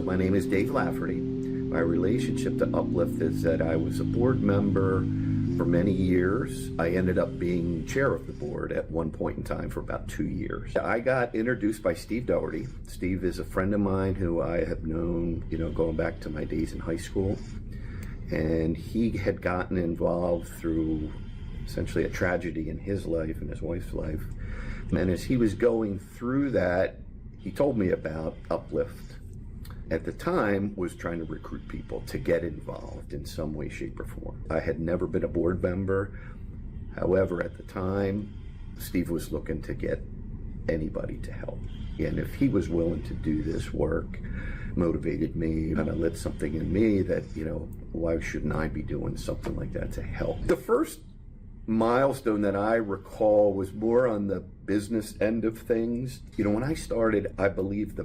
My name is Dave Lafferty. My relationship to Uplift is that I was a board member for many years. I ended up being chair of the board at one point in time for about 2 years. I got introduced by Steve Doherty. Steve is a friend of mine who I have known, going back to my days in high school. And he had gotten involved through essentially a tragedy in his life and his wife's life. And as he was going through that, he told me about Uplift. At the time, was trying to recruit people to get involved in some way, shape, or form. I had never been a board member. However, at the time, Steve was looking to get anybody to help. And if he was willing to do this work, motivated me, kind of lit something in me that, why shouldn't I be doing something like that to help? The first milestone that I recall was more on the business end of things. When I started, I believe the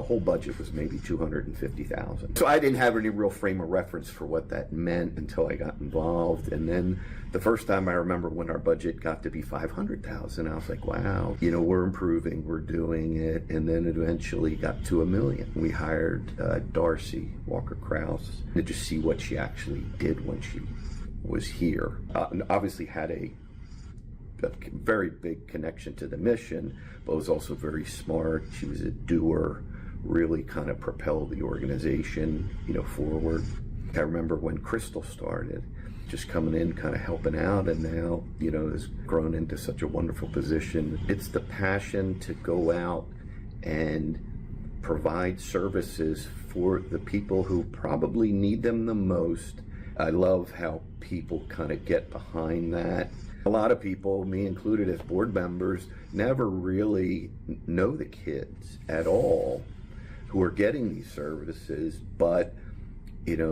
whole budget was maybe $250,000. So I didn't have any real frame of reference for what that meant until I got involved. And then the first time I remember when our budget got to be $500,000, I was like, wow, we're improving, we're doing it. And then it eventually got to $1 million. We hired Darcy Walker-Krause to just see what she actually did when she was here. And obviously had a very big connection to the mission, but was also very smart. She was a doer, really kind of propelled the organization, forward. I remember when Crystal started, just coming in, kind of helping out, and now, has grown into such a wonderful position. It's the passion to go out and provide services for the people who probably need them the most. I love how people kind of get behind that. A lot of people, me included as board members, never really know the kids at all who are getting these services, but,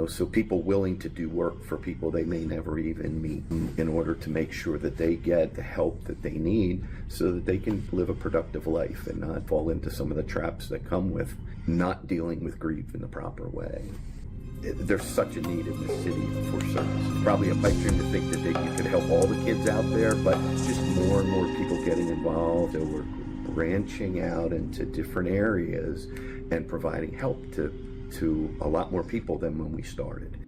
so people willing to do work for people they may never even meet in order to make sure that they get the help that they need so that they can live a productive life and not fall into some of the traps that come with not dealing with grief in the proper way. There's such a need in this city for service. Probably a pipe dream to think that you could help all the kids out there, but just more and more people getting involved, and we're branching out into different areas and providing help to a lot more people than when we started.